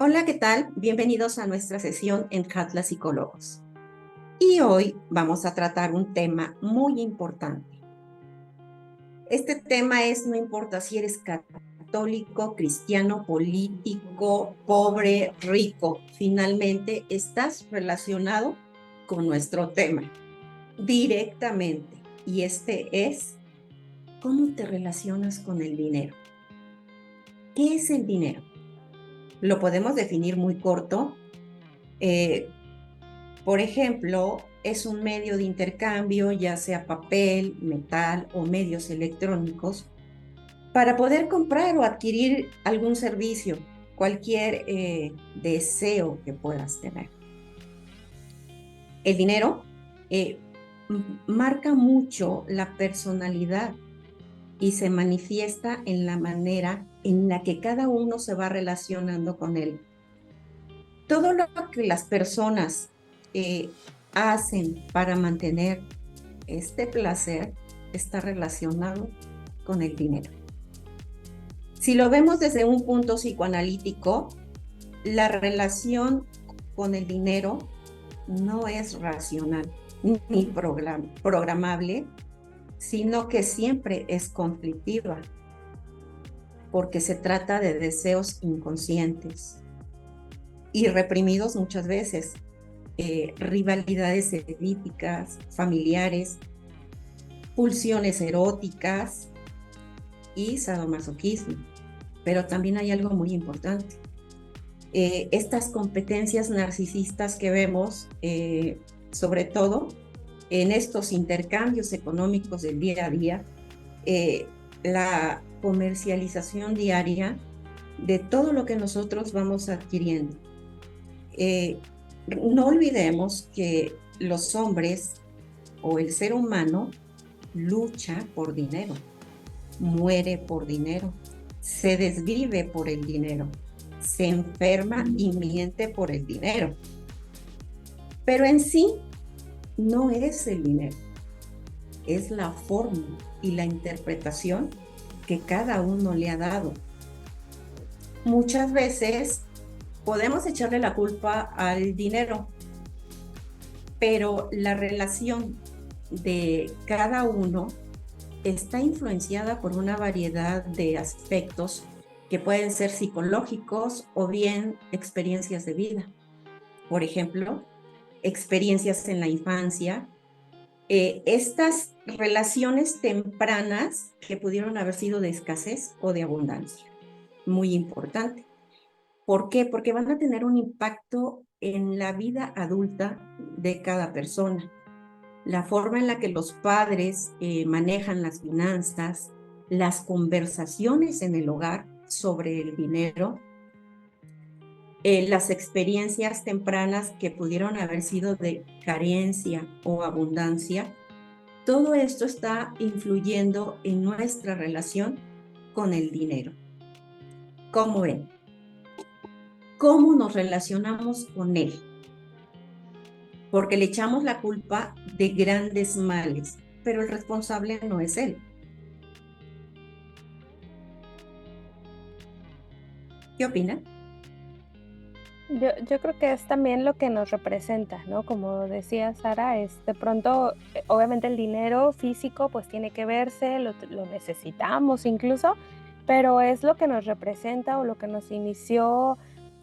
Hola, ¿qué tal? Bienvenidos a nuestra sesión en Atlas Psicólogos. Y hoy vamos a tratar un tema muy importante. Este tema es, no importa si eres católico, cristiano, político, pobre, rico, finalmente estás relacionado con nuestro tema directamente. Y este es, ¿cómo te relacionas con el dinero? ¿Qué es el dinero? Lo podemos definir muy corto. Por ejemplo, es un medio de intercambio, ya sea papel, metal o medios electrónicos, para poder comprar o adquirir algún servicio, cualquier deseo que puedas tener. El dinero eh, marca mucho la personalidad y se manifiesta en la manera en la que cada uno se va relacionando con él. Todo lo que las personas eh, hacen para mantener este placer está relacionado con el dinero. Si lo vemos desde un punto psicoanalítico, la relación con el dinero no es racional ni programable, sino que siempre es conflictiva, porque se trata de deseos inconscientes y reprimidos muchas veces, rivalidades políticas, familiares, pulsiones eróticas y sadomasoquismo. Pero también hay algo muy importante. Estas competencias narcisistas que vemos, sobre todo en estos intercambios económicos del día a día, la comercialización diaria de todo lo que nosotros vamos adquiriendo. No olvidemos que los hombres o el ser humano lucha por dinero, muere por dinero, se desvive por el dinero, se enferma y miente por el dinero. Pero en sí no es el dinero, es la forma y la interpretación que cada uno le ha dado. Muchas veces podemos echarle la culpa al dinero, pero la relación de cada uno está influenciada por una variedad de aspectos que pueden ser psicológicos o bien experiencias de vida. Por ejemplo, experiencias en la infancia, estas relaciones tempranas que pudieron haber sido de escasez o de abundancia. Muy importante. ¿Por qué? Porque van a tener un impacto en la vida adulta de cada persona. La forma en la que los padres manejan las finanzas, las conversaciones en el hogar sobre el dinero, las experiencias tempranas que pudieron haber sido de carencia o abundancia, todo esto está influyendo en nuestra relación con el dinero. ¿Cómo ven? ¿Cómo nos relacionamos con él? Porque le echamos la culpa de grandes males, pero el responsable no es él. ¿Qué opina? Yo creo que es también lo que nos representa, ¿no? Como decía Sara, es de pronto, obviamente el dinero físico pues tiene que verse, lo necesitamos incluso, pero es lo que nos representa o lo que nos inició,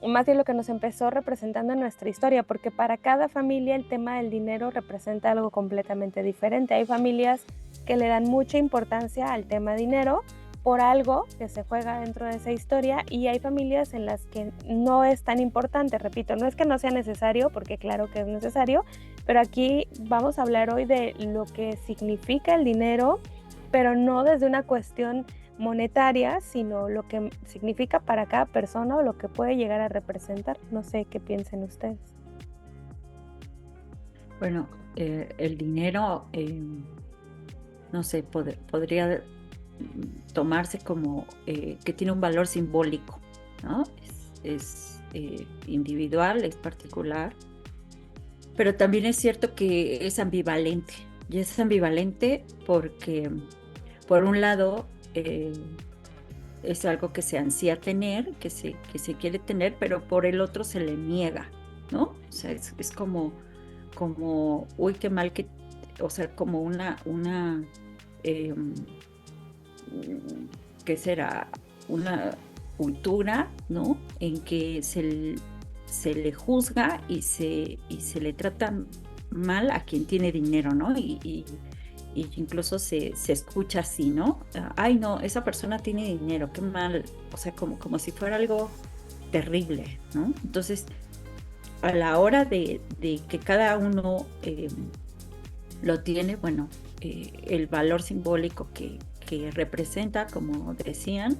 más bien lo que nos empezó representando en nuestra historia, porque para cada familia el tema del dinero representa algo completamente diferente. Hay familias que le dan mucha importancia al tema dinero por algo que se juega dentro de esa historia, y hay familias en las que no es tan importante. Repito, no es que no sea necesario, porque claro que es necesario, pero aquí vamos a hablar hoy de lo que significa el dinero, pero no desde una cuestión monetaria, sino lo que significa para cada persona o lo que puede llegar a representar. No sé qué piensen ustedes. Bueno, el dinero, no sé, podría tomarse como que tiene un valor simbólico, ¿no? Es individual, es particular, pero también es cierto que es ambivalente, y es ambivalente porque, por un lado, es algo que se ansía tener, que se quiere tener, pero por el otro se le niega, ¿no? O sea, es como, uy, qué mal que, o sea, como em, ¿qué será? Una cultura, ¿no? En que se le juzga y se le trata mal a quien tiene dinero, ¿no? Y incluso se escucha así, ¿no? Ay, no, esa persona tiene dinero, qué mal. O sea, como si fuera algo terrible, ¿no? Entonces, a la hora de que cada uno lo tiene, bueno, el valor simbólico que representa, como decían,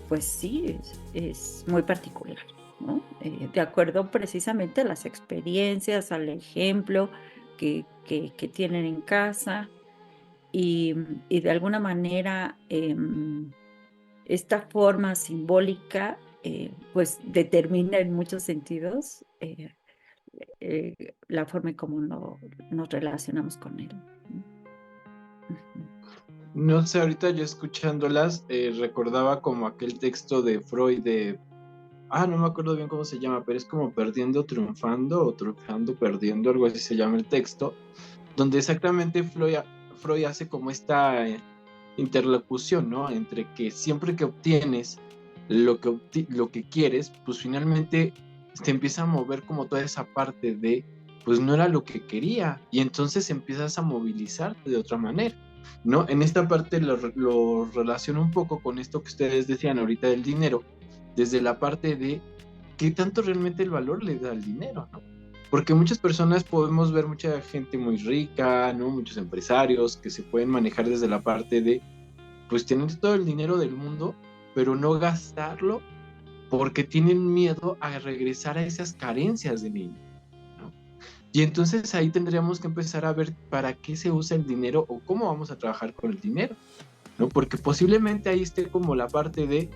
pues sí, es muy particular, ¿no? De acuerdo precisamente a las experiencias, al ejemplo que tienen en casa y de alguna manera esta forma simbólica pues determina en muchos sentidos la forma en cómo nos relacionamos con él. No sé, ahorita yo escuchándolas recordaba como aquel texto de Freud no me acuerdo bien cómo se llama, pero es como perdiendo, triunfando o triunfando, perdiendo, algo así se llama el texto, donde exactamente Freud hace como esta interlocución, ¿no? Entre que siempre que obtienes lo que quieres, pues finalmente te empieza a mover como toda esa parte de, pues no era lo que quería, y entonces empiezas a movilizarte de otra manera, ¿no? En esta parte lo relaciono un poco con esto que ustedes decían ahorita del dinero, desde la parte de qué tanto realmente el valor le da al dinero, ¿no? Porque muchas personas podemos ver mucha gente muy rica, ¿no? Muchos empresarios que se pueden manejar desde la parte de, pues tener todo el dinero del mundo, pero no gastarlo porque tienen miedo a regresar a esas carencias de niño, ¿no? Y entonces ahí tendríamos que empezar a ver para qué se usa el dinero o cómo vamos a trabajar con el dinero, ¿no? Porque posiblemente ahí esté como la parte de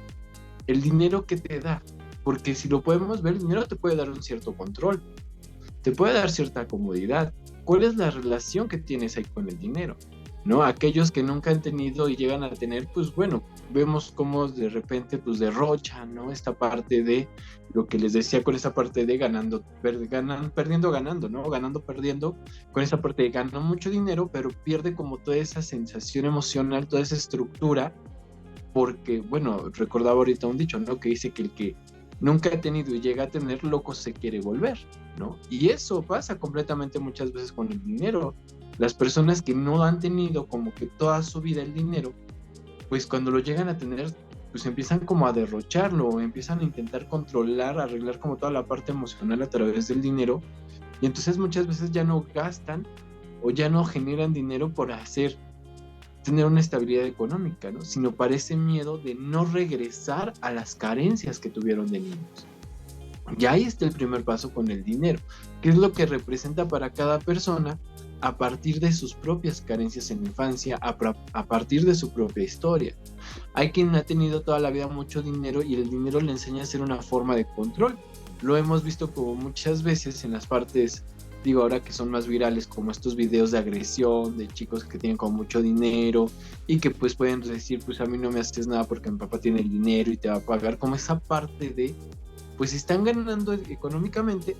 el dinero que te da, porque si lo podemos ver, el dinero te puede dar un cierto control, te puede dar cierta comodidad. ¿Cuál es la relación que tienes ahí con el dinero? ¿No? Aquellos que nunca han tenido y llegan a tener, pues bueno, vemos cómo de repente pues derrochan, ¿no? Esta parte de lo que les decía con esa parte de perdiendo, ganando, ¿no? Ganando, perdiendo, con esa parte de ganar mucho dinero, pero pierde como toda esa sensación emocional, toda esa estructura, porque, bueno, recordaba ahorita un dicho, ¿no? Que dice que el que nunca ha tenido y llega a tener, loco se quiere volver, ¿no? Y eso pasa completamente muchas veces con el dinero. Las personas que no han tenido como que toda su vida el dinero, pues cuando lo llegan a tener, pues empiezan como a derrocharlo, empiezan a intentar controlar, arreglar como toda la parte emocional a través del dinero, y entonces muchas veces ya no gastan o ya no generan dinero por tener una estabilidad económica, ¿no? Sino para ese miedo de no regresar a las carencias que tuvieron de niños. Ya ahí está el primer paso con el dinero, que es lo que representa para cada persona a partir de sus propias carencias en la infancia, a partir de su propia historia. Hay quien ha tenido toda la vida mucho dinero y el dinero le enseña a ser una forma de control. Lo hemos visto como muchas veces en las partes, digo ahora que son más virales, como estos videos de agresión de chicos que tienen como mucho dinero y que pues pueden decir, pues a mí no me haces nada porque mi papá tiene el dinero y te va a pagar, como esa parte de, pues están ganando económicamente,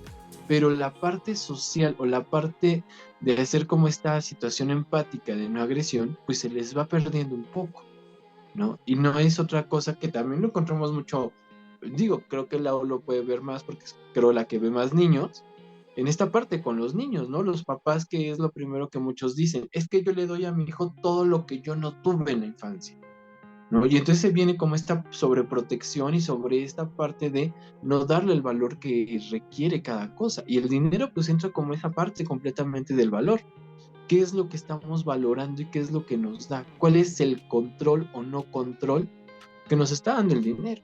pero la parte social o la parte de hacer como esta situación empática de no agresión, pues se les va perdiendo un poco, ¿no? Y no es otra cosa que también lo encontramos mucho, digo, creo que Lau lo puede ver más porque es, creo, la que ve más niños, en esta parte con los niños, ¿no? Los papás, que es lo primero que muchos dicen, es que yo le doy a mi hijo todo lo que yo no tuve en la infancia, ¿no? Y entonces se viene como esta sobreprotección y sobre esta parte de no darle el valor que requiere cada cosa. Y el dinero pues entra como esa parte completamente del valor. ¿Qué es lo que estamos valorando y qué es lo que nos da? ¿Cuál es el control o no control que nos está dando el dinero?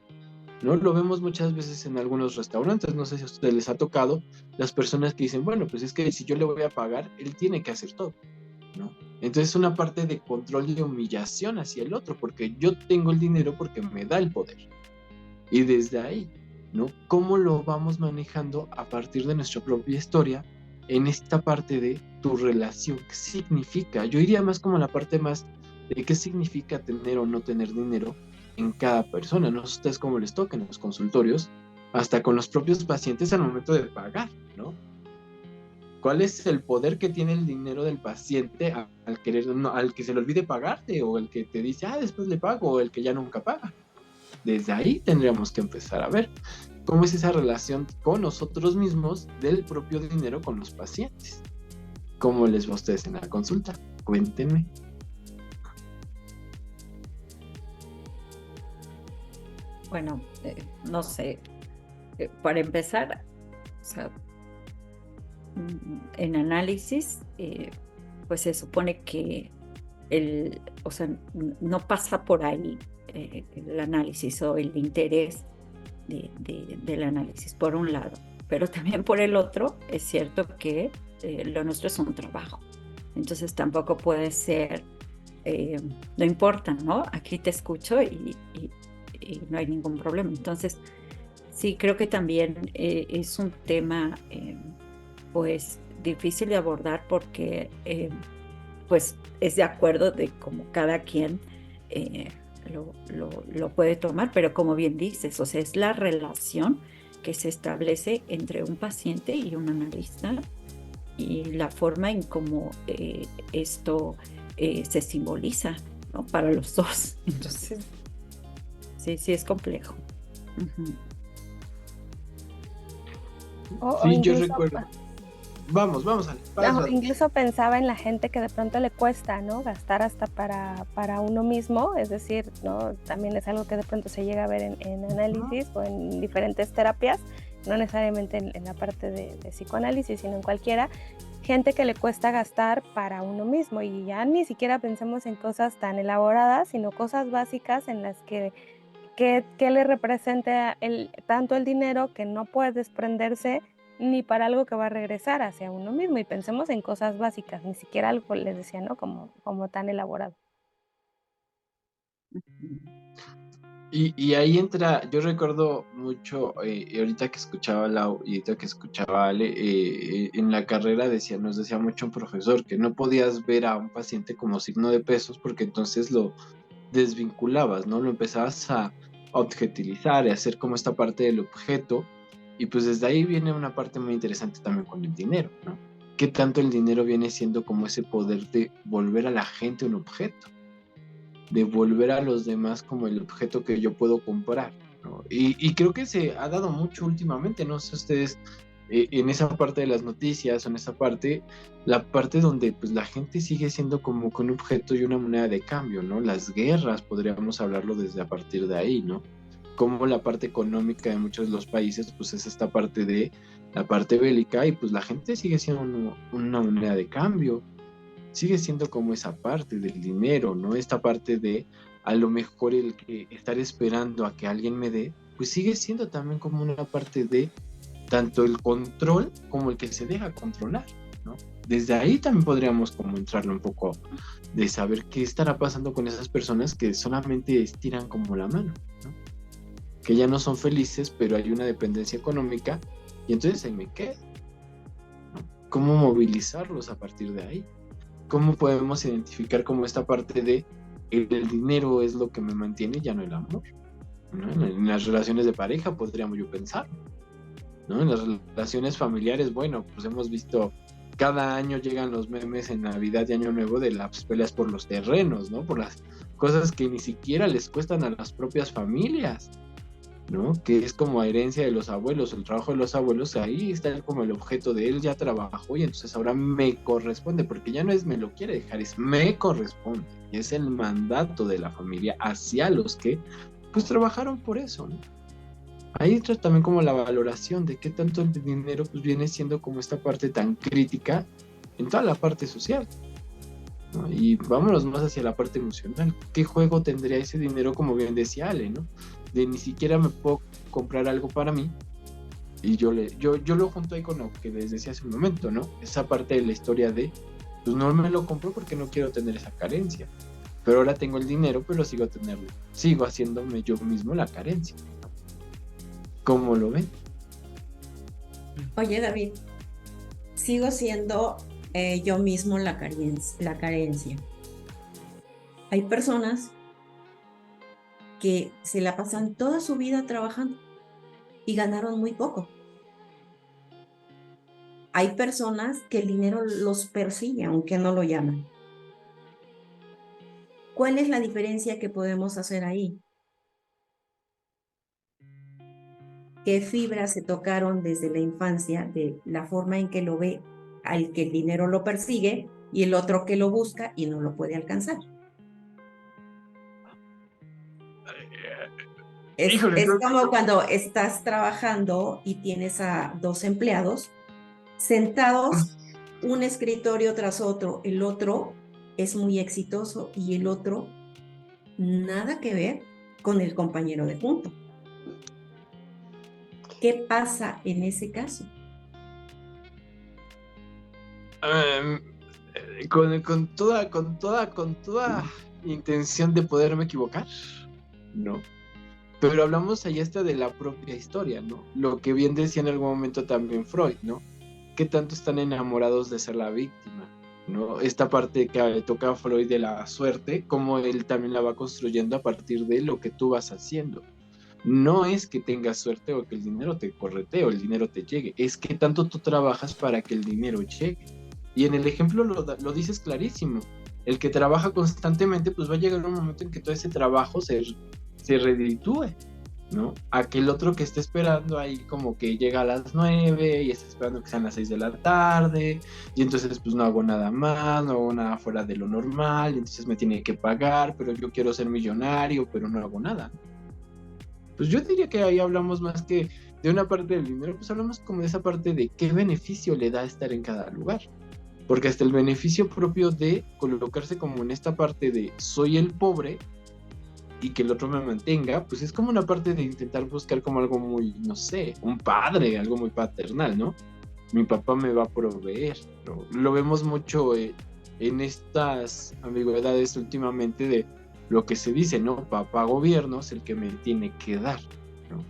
¿No? Lo vemos muchas veces en algunos restaurantes, no sé si a ustedes les ha tocado, las personas que dicen, bueno, pues es que si yo le voy a pagar, él tiene que hacer todo, ¿no? Entonces es una parte de control y de humillación hacia el otro, porque yo tengo el dinero porque me da el poder. Y desde ahí, ¿no? ¿Cómo lo vamos manejando a partir de nuestra propia historia en esta parte de tu relación? ¿Qué significa? Yo iría más como la parte más de qué significa tener o no tener dinero, en cada persona, no sé ustedes cómo les toca en los consultorios, hasta con los propios pacientes al momento de pagar, ¿no? ¿Cuál es el poder que tiene el dinero del paciente al querer, no, al que se le olvide pagarte, o el que te dice, después le pago, o el que ya nunca paga? Desde ahí tendríamos que empezar a ver cómo es esa relación con nosotros mismos del propio dinero con los pacientes. ¿Cómo les va a ustedes en la consulta? Cuéntenme. Bueno, no sé, para empezar, o sea, en análisis, pues se supone que o sea, no pasa por ahí el análisis o el interés del análisis, por un lado, pero también por el otro, es cierto que lo nuestro es un trabajo, entonces tampoco puede ser, no importa, ¿no? Aquí te escucho y no hay ningún problema. Entonces, sí, creo que también es un tema pues difícil de abordar porque pues es de acuerdo de cómo cada quien lo puede tomar, pero como bien dices, o sea, es la relación que se establece entre un paciente y un analista y la forma en cómo esto se simboliza, ¿no? Para los dos. Entonces, sí es complejo. Uh-huh. Sí, yo recuerdo. Vamos, Ale. Incluso pensaba en la gente que de pronto le cuesta, ¿no? Gastar hasta para uno mismo, es decir, ¿no? También es algo que de pronto se llega a ver en análisis o en diferentes terapias, no necesariamente en la parte de psicoanálisis, sino en cualquiera, gente que le cuesta gastar para uno mismo, y ya ni siquiera pensemos en cosas tan elaboradas, sino cosas básicas en las que le represente tanto el dinero que no puede desprenderse ni para algo que va a regresar hacia uno mismo, y pensemos en cosas básicas, ni siquiera algo, les decía, ¿no? Como tan elaborado. Y ahí entra, yo recuerdo mucho, ahorita que escuchaba Lau y ahorita que escuchaba Ale, en la carrera nos decía mucho un profesor que no podías ver a un paciente como signo de pesos porque entonces lo desvinculabas, ¿no? Lo empezabas a objetivizar, a hacer como esta parte del objeto, y pues desde ahí viene una parte muy interesante también con el dinero, ¿no? ¿Qué tanto el dinero viene siendo como ese poder de volver a la gente un objeto? De volver a los demás como el objeto que yo puedo comprar, ¿no? Y creo que se ha dado mucho últimamente, no sé ustedes, en esa parte de las noticias o en esa parte, la parte donde pues la gente sigue siendo como que un objeto y una moneda de cambio, ¿no? Las guerras, podríamos hablarlo desde a partir de ahí, ¿no? Como la parte económica de muchos de los países, pues es esta parte de la parte bélica, y pues la gente sigue siendo una moneda de cambio, sigue siendo como esa parte del dinero, ¿no? Esta parte de a lo mejor el que estar esperando a que alguien me dé, pues sigue siendo también como una parte de tanto el control como el que se deja controlar, ¿no? Desde ahí también podríamos como entrarle un poco de saber qué estará pasando con esas personas que solamente estiran como la mano, ¿no? Que ya no son felices, pero hay una dependencia económica y entonces ahí me quedo, ¿no? ¿Cómo movilizarlos a partir de ahí? ¿Cómo podemos identificar como esta parte de el dinero es lo que me mantiene, ya no el amor, ¿no? En las relaciones de pareja podríamos yo pensar, ¿no? En las relaciones familiares, bueno, pues hemos visto, cada año llegan los memes en Navidad y Año Nuevo de las peleas por los terrenos, ¿no? Por las cosas que ni siquiera les cuestan a las propias familias, ¿no? Que es como herencia de los abuelos, el trabajo de los abuelos, ahí está como el objeto de él, ya trabajó y entonces ahora me corresponde, porque ya no es me lo quiere dejar, es me corresponde, y es el mandato de la familia hacia los que pues trabajaron por eso, ¿no? Ahí entra también como la valoración de qué tanto el dinero pues viene siendo como esta parte tan crítica en toda la parte social, ¿no? Y vámonos más hacia la parte emocional. ¿Qué juego tendría ese dinero, como bien decía Ale, ¿no? De ni siquiera me puedo comprar algo para mí, y yo lo junto ahí con lo que les decía hace un momento, ¿no? Esa parte de la historia de, pues no me lo compro porque no quiero tener esa carencia, pero ahora tengo el dinero, pero sigo haciéndome yo mismo la carencia. ¿Cómo lo ven? Oye, David, sigo siendo yo mismo la carencia. Hay personas que se la pasan toda su vida trabajando y ganaron muy poco. Hay personas que el dinero los persigue, aunque no lo llaman. ¿Cuál es la diferencia que podemos hacer ahí? ¿Qué fibras se tocaron desde la infancia de la forma en que lo ve al que el dinero lo persigue y el otro que lo busca y no lo puede alcanzar? Es como cuando estás trabajando y tienes a 2 empleados sentados, un escritorio tras otro. El otro es muy exitoso y el otro nada que ver con el compañero de junto. ¿Qué pasa en ese caso? Con toda intención de poderme equivocar, no. Pero hablamos allá hasta de la propia historia, ¿no? Lo que bien decía en algún momento también Freud, ¿no? ¿Qué tanto están enamorados de ser la víctima? ¿No? Esta parte que toca a Freud de la suerte, como él también la va construyendo a partir de lo que tú vas haciendo. No es que tengas suerte o que el dinero te corretee o el dinero te llegue, es que tanto tú trabajas para que el dinero llegue. Y en el ejemplo lo dices clarísimo. El que trabaja constantemente, pues va a llegar un momento en que todo ese trabajo se reditúe, ¿no? Aquel otro que esté esperando ahí como que llega a las 9 y está esperando que sean las 6 de la tarde y entonces pues no hago nada más, no hago nada fuera de lo normal y entonces me tiene que pagar, pero yo quiero ser millonario, pero no hago nada. Pues yo diría que ahí hablamos más que de una parte del dinero, pues hablamos como de esa parte de qué beneficio le da estar en cada lugar. Porque hasta el beneficio propio de colocarse como en esta parte de soy el pobre y que el otro me mantenga, pues es como una parte de intentar buscar como algo muy, no sé, un padre, algo muy paternal, ¿no? Mi papá me va a proveer, ¿no? Lo vemos mucho en estas ambigüedades últimamente de lo que se dice, ¿no? Papá gobierno es el que me tiene que dar, ¿no?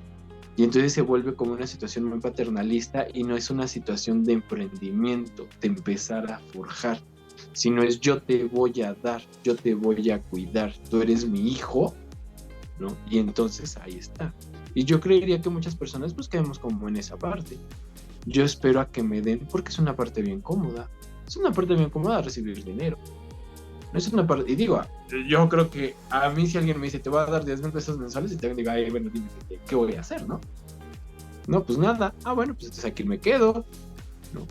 Y entonces se vuelve como una situación muy paternalista y no es una situación de emprendimiento, de empezar a forjar, sino es yo te voy a dar, yo te voy a cuidar, tú eres mi hijo, ¿no? Y entonces ahí está. Y yo creería que muchas personas pues caemos como en esa parte. Yo espero a que me den porque es una parte bien cómoda. Es una parte bien cómoda recibir dinero. No es una parte, y digo, yo creo que a mí si alguien me dice te voy a dar 10,000 pesos mensuales y te digo, ay, bueno, dime, ¿qué voy a hacer, no? No, pues nada. Bueno, pues entonces aquí me quedo, ¿no?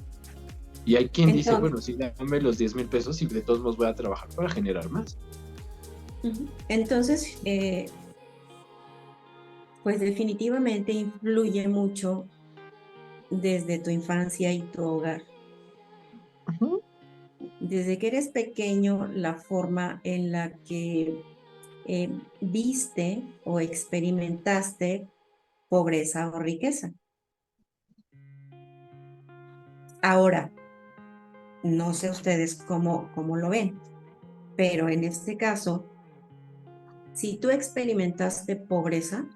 Y hay quien dice, bueno, sí, dame los 10,000 pesos y de todos modos voy a trabajar para generar más. Entonces, pues definitivamente influye mucho desde tu infancia y tu hogar. Uh-huh. Desde que eres pequeño, la forma en la que viste o experimentaste pobreza o riqueza. Ahora, no sé ustedes cómo lo ven, pero en este caso, si tú experimentaste pobreza,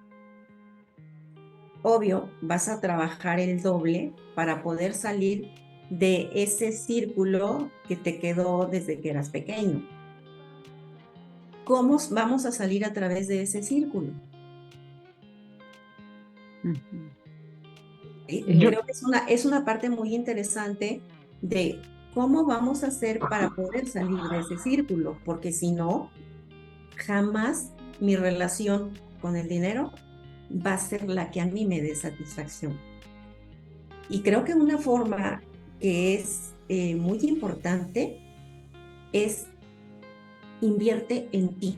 obvio, vas a trabajar el doble para poder salir de ese círculo que te quedó desde que eras pequeño. ¿Cómo vamos a salir a través de ese círculo? Creo que es una parte muy interesante de cómo vamos a hacer para poder salir de ese círculo, porque si no, jamás mi relación con el dinero va a ser la que a mí me dé satisfacción. Y creo que una forma que es muy importante es invierte en ti,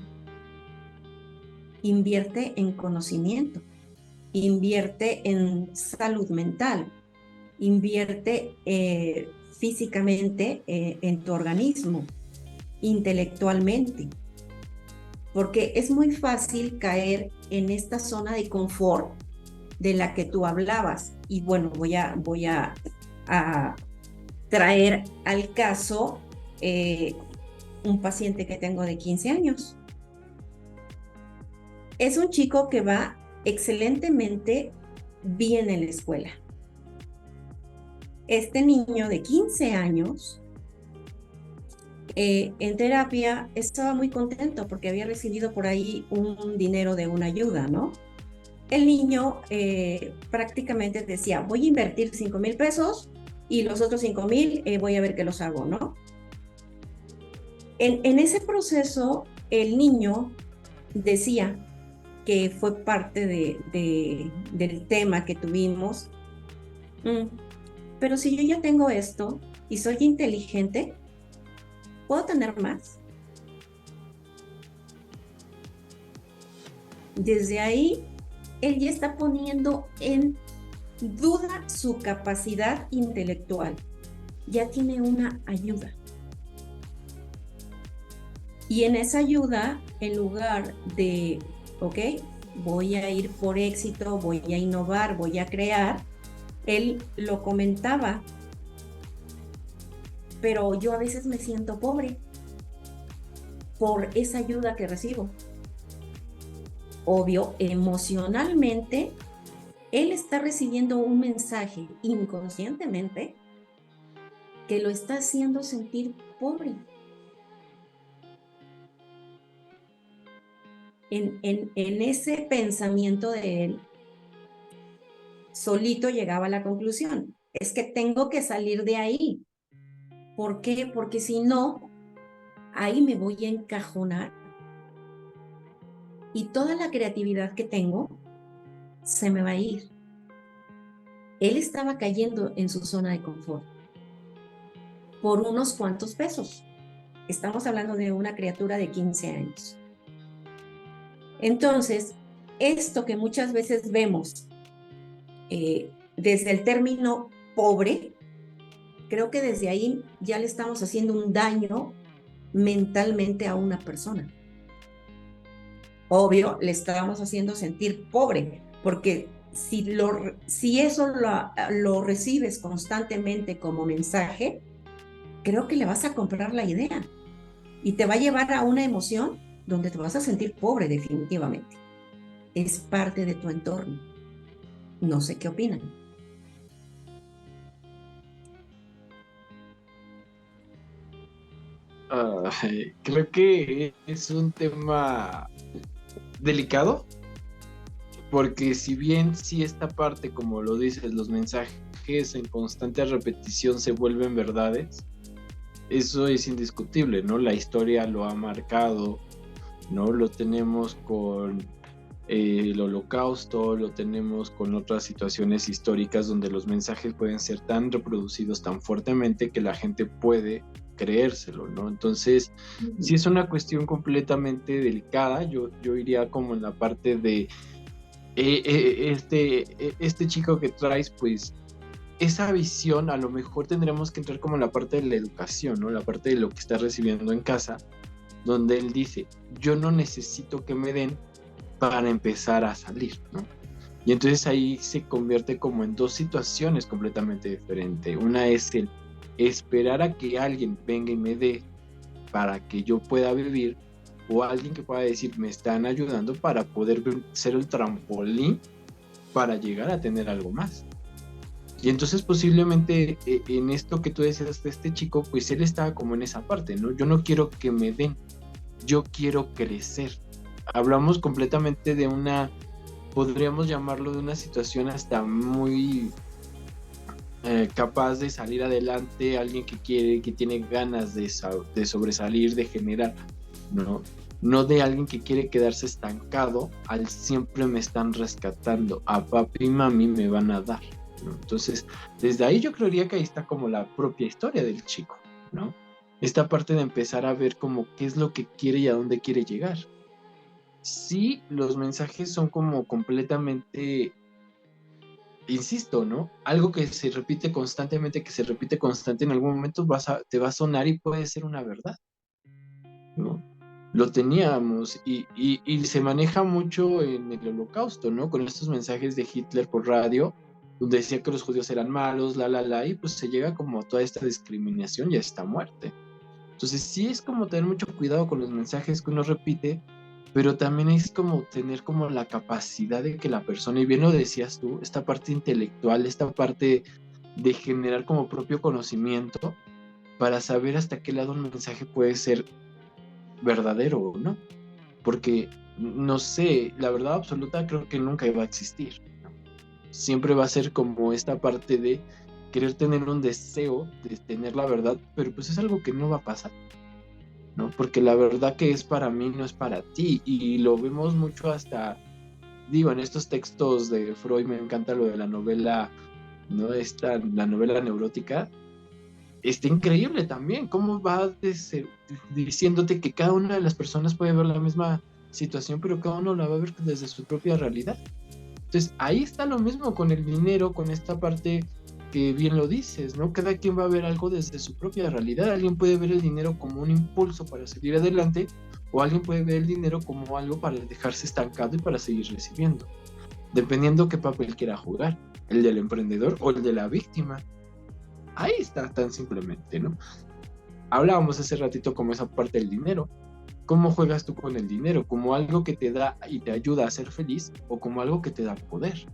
invierte en conocimiento, invierte en salud mental, invierte físicamente en tu organismo, intelectualmente, porque es muy fácil caer en esta zona de confort de la que tú hablabas. Y bueno, voy a traer al caso un paciente que tengo de 15 años. Es un chico que va excelentemente bien en la escuela. Este niño de 15 años en terapia estaba muy contento porque había recibido por ahí un dinero de una ayuda, ¿no? El niño prácticamente decía, voy a invertir 5,000 pesos y los otros 5,000 voy a ver qué los hago, ¿no? En ese proceso, el niño decía que fue parte del tema que tuvimos. Pero si yo ya tengo esto y soy inteligente, ¿puedo tener más? Desde ahí, él ya está poniendo en duda su capacidad intelectual. Ya tiene una ayuda. Y en esa ayuda, en lugar de, ok, voy a ir por éxito, voy a innovar, voy a crear, él lo comentaba, pero yo a veces me siento pobre por esa ayuda que recibo. Obvio, emocionalmente, él está recibiendo un mensaje inconscientemente que lo está haciendo sentir pobre. En ese pensamiento de él, solito llegaba a la conclusión, es que tengo que salir de ahí. ¿Por qué? Porque si no, ahí me voy a encajonar y toda la creatividad que tengo se me va a ir. Él estaba cayendo en su zona de confort por unos cuantos pesos. Estamos hablando de una criatura de 15 años. Entonces, esto que muchas veces vemos desde el término pobre, creo que desde ahí ya le estamos haciendo un daño mentalmente a una persona. Obvio, le estábamos haciendo sentir pobre, porque si eso lo recibes constantemente como mensaje, creo que le vas a comprar la idea y te va a llevar a una emoción donde te vas a sentir pobre definitivamente. Es parte de tu entorno. No sé qué opinan. Creo que es un tema delicado, porque si bien sí esta parte, como lo dices, los mensajes en constante repetición se vuelven verdades, eso es indiscutible, ¿no? La historia lo ha marcado, ¿no? Lo tenemos con el Holocausto, lo tenemos con otras situaciones históricas donde los mensajes pueden ser tan reproducidos tan fuertemente que la gente puede creérselo, ¿no? Entonces, sí es una cuestión completamente delicada. Yo iría como en la parte de este chico que traes, pues esa visión a lo mejor tendremos que entrar como en la parte de la educación, ¿no? La parte de lo que está recibiendo en casa, donde él dice, yo no necesito que me den para empezar a salir, ¿no? Y entonces ahí se convierte como en dos situaciones completamente diferentes. Una es el esperar a que alguien venga y me dé para que yo pueda vivir, o alguien que pueda decir, me están ayudando para poder ser el trampolín para llegar a tener algo más. Y entonces posiblemente en esto que tú decías de este chico, pues él estaba como en esa parte, ¿no? Yo no quiero que me den, yo quiero crecer. Hablamos completamente de podríamos llamarlo de una situación hasta muy capaz de salir adelante, alguien que tiene ganas de sobresalir, de generar, ¿no? No de alguien que quiere quedarse estancado, al siempre me están rescatando, a papi y mami me van a dar, ¿no? Entonces, desde ahí yo creería que ahí está como la propia historia del chico, ¿no? Esta parte de empezar a ver como qué es lo que quiere y a dónde quiere llegar. Sí, los mensajes son como completamente, insisto, ¿no? Algo que se repite constantemente, en algún momento te va a sonar y puede ser una verdad, ¿no? Lo teníamos y se maneja mucho en el Holocausto, ¿no? Con estos mensajes de Hitler por radio, donde decía que los judíos eran malos, y pues se llega como a toda esta discriminación y a esta muerte. Entonces sí es como tener mucho cuidado con los mensajes que uno repite, pero también es como tener como la capacidad de que la persona, y bien lo decías tú, esta parte intelectual, esta parte de generar como propio conocimiento, para saber hasta qué lado un mensaje puede ser verdadero o no. Porque, no sé, la verdad absoluta creo que nunca iba a existir, ¿no? Siempre va a ser como esta parte de querer tener un deseo de tener la verdad, pero pues es algo que no va a pasar, ¿no? Porque la verdad que es para mí no es para ti, y lo vemos mucho hasta, digo, en estos textos de Freud me encanta lo de la novela, ¿no? La novela neurótica, está increíble también, cómo va diciéndote que cada una de las personas puede ver la misma situación, pero cada uno la va a ver desde su propia realidad. Entonces, ahí está lo mismo con el dinero, con esta parte que bien lo dices, ¿no? Cada quien va a ver algo desde su propia realidad. Alguien puede ver el dinero como un impulso para salir adelante, o alguien puede ver el dinero como algo para dejarse estancado y para seguir recibiendo, dependiendo qué papel quiera jugar, el del emprendedor o el de la víctima. Ahí está tan simplemente, ¿no? Hablábamos hace ratito como esa parte del dinero. ¿Cómo juegas tú con el dinero? ¿Como algo que te da y te ayuda a ser feliz, o como algo que te da poder?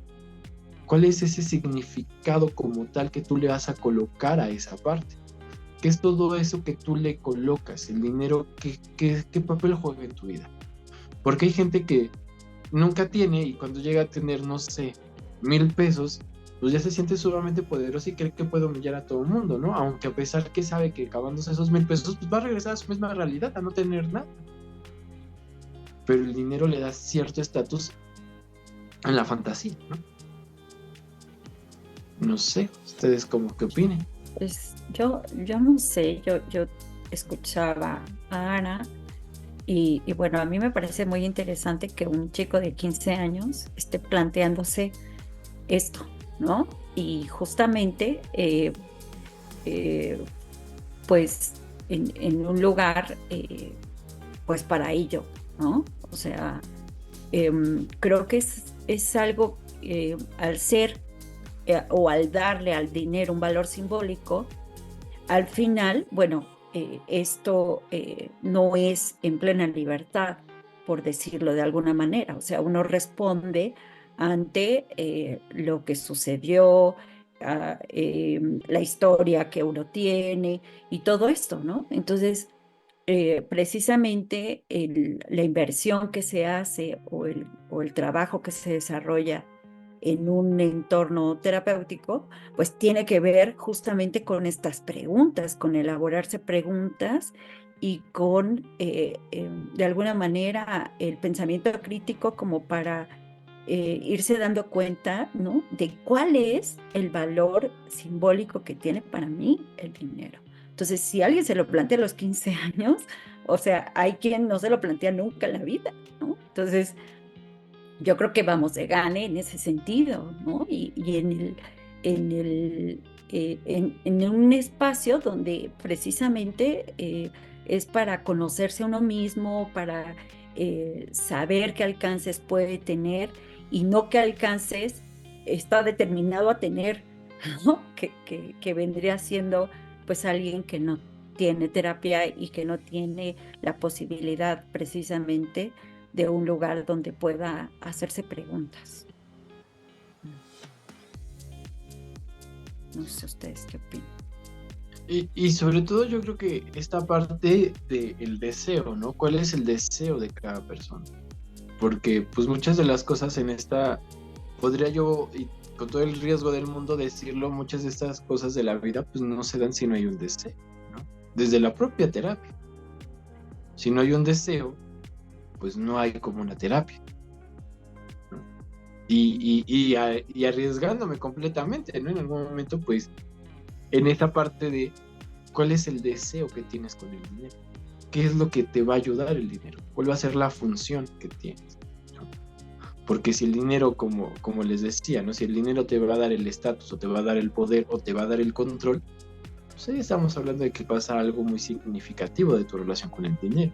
¿Cuál es ese significado como tal que tú le vas a colocar a esa parte? ¿Qué es todo eso que tú le colocas? El dinero, ¿qué papel juega en tu vida? Porque hay gente que nunca tiene, y cuando llega a tener, no sé, 1,000 pesos, pues ya se siente sumamente poderoso y cree que puede humillar a todo el mundo, ¿no? Aunque a pesar que sabe que acabándose esos 1,000 pesos, pues va a regresar a su misma realidad, a no tener nada. Pero el dinero le da cierto estatus en la fantasía, ¿no? No sé, ustedes como que opinen. Pues yo no sé, yo escuchaba a Ana y bueno, a mí me parece muy interesante que un chico de 15 años esté planteándose esto, ¿no? Y justamente, pues en un lugar, pues para ello, ¿no? O sea, creo que es algo, al ser o al darle al dinero un valor simbólico, al final, bueno, esto no es en plena libertad, por decirlo de alguna manera. O sea, uno responde ante lo que sucedió, la historia que uno tiene y todo esto, ¿no? Entonces, precisamente la inversión que se hace o el trabajo que se desarrolla en un entorno terapéutico, pues tiene que ver justamente con estas preguntas, con elaborarse preguntas y con, de alguna manera, el pensamiento crítico como para irse dando cuenta, ¿no?, de cuál es el valor simbólico que tiene para mí el dinero. Entonces, si alguien se lo plantea a los 15 años, o sea, hay quien no se lo plantea nunca en la vida, ¿no? Entonces, yo creo que vamos de gane en ese sentido, ¿no? Y en un espacio donde precisamente es para conocerse a uno mismo, para saber qué alcances puede tener y no qué alcances está determinado a tener, ¿no? Que vendría siendo pues alguien que no tiene terapia y que no tiene la posibilidad precisamente de un lugar donde pueda hacerse preguntas. No sé ustedes qué opinan. Y sobre todo yo creo que esta parte del deseo, ¿no? ¿Cuál es el deseo de cada persona? Porque pues muchas de las cosas en esta, podría yo, y con todo el riesgo del mundo decirlo, muchas de estas cosas de la vida pues no se dan si no hay un deseo, ¿no? Desde la propia terapia. Si no hay un deseo, pues no hay como una terapia, ¿no? Y arriesgándome completamente, ¿no? En algún momento, pues, en esa parte de cuál es el deseo que tienes con el dinero, qué es lo que te va a ayudar el dinero, cuál va a ser la función que tienes, ¿no? Porque si el dinero, como les decía, ¿no? Si el dinero te va a dar el estatus, o te va a dar el poder, o te va a dar el control, pues ahí estamos hablando de que pasa algo muy significativo de tu relación con el dinero.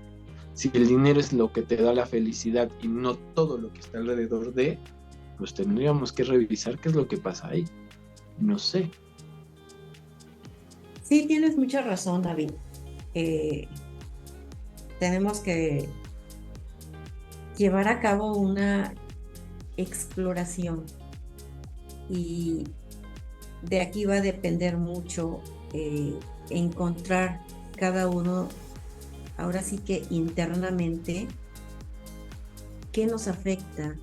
Si el dinero es lo que te da la felicidad y no todo lo que está alrededor de, pues tendríamos que revisar qué es lo que pasa ahí. No sé. Sí, tienes mucha razón, David. Tenemos que llevar a cabo una exploración y de aquí va a depender mucho encontrar cada uno, ahora sí que internamente, qué nos afecta,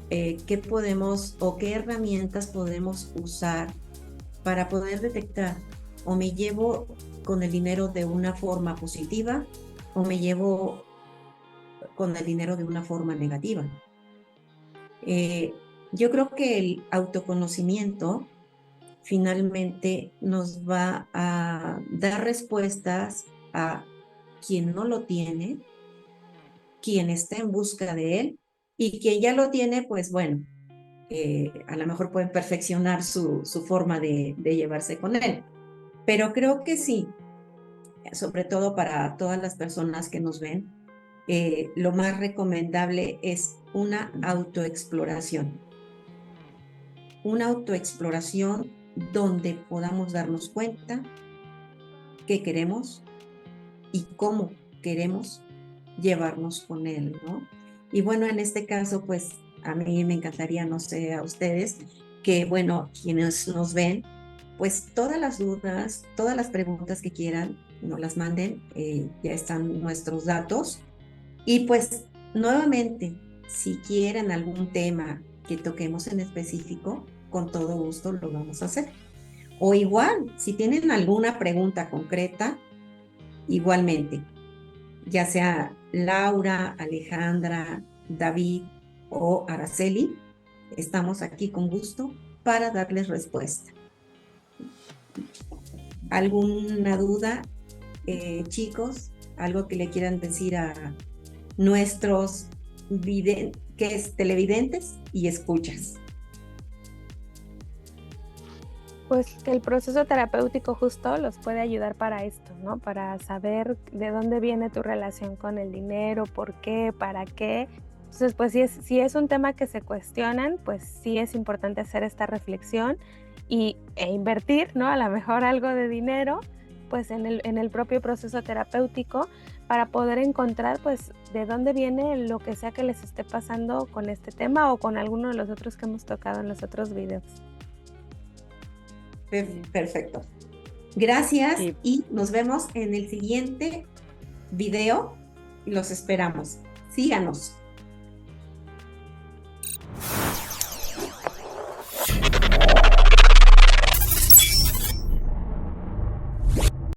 qué podemos o qué herramientas podemos usar para poder detectar o me llevo con el dinero de una forma positiva o me llevo con el dinero de una forma negativa. Yo creo que el autoconocimiento finalmente nos va a dar respuestas a quien no lo tiene, quien está en busca de él y quien ya lo tiene, pues bueno, a lo mejor pueden perfeccionar su forma de llevarse con él. Pero creo que sí, sobre todo para todas las personas que nos ven, lo más recomendable es una autoexploración. Una autoexploración donde podamos darnos cuenta qué queremos y cómo queremos llevarnos con él, ¿no? Y bueno, en este caso, pues a mí me encantaría, no sé, a ustedes, que bueno, quienes nos ven, pues todas las dudas, todas las preguntas que quieran, nos las manden, ya están nuestros datos. Y pues nuevamente, si quieren algún tema que toquemos en específico, con todo gusto lo vamos a hacer. O igual, si tienen alguna pregunta concreta, igualmente, ya sea Laura, Alejandra, David o Araceli, estamos aquí con gusto para darles respuesta. ¿Alguna duda, chicos? ¿Algo que le quieran decir a nuestros televidentes y escuchas? Pues que el proceso terapéutico justo los puede ayudar para esto, ¿no? Para saber de dónde viene tu relación con el dinero, por qué, para qué. Entonces, pues si es un tema que se cuestionan, pues sí es importante hacer esta reflexión e invertir, ¿no? A lo mejor algo de dinero, pues en el propio proceso terapéutico para poder encontrar, pues, de dónde viene lo que sea que les esté pasando con este tema o con alguno de los otros que hemos tocado en los otros videos. Perfecto. Gracias Sí. y nos vemos en el siguiente video. Los esperamos. Síganos.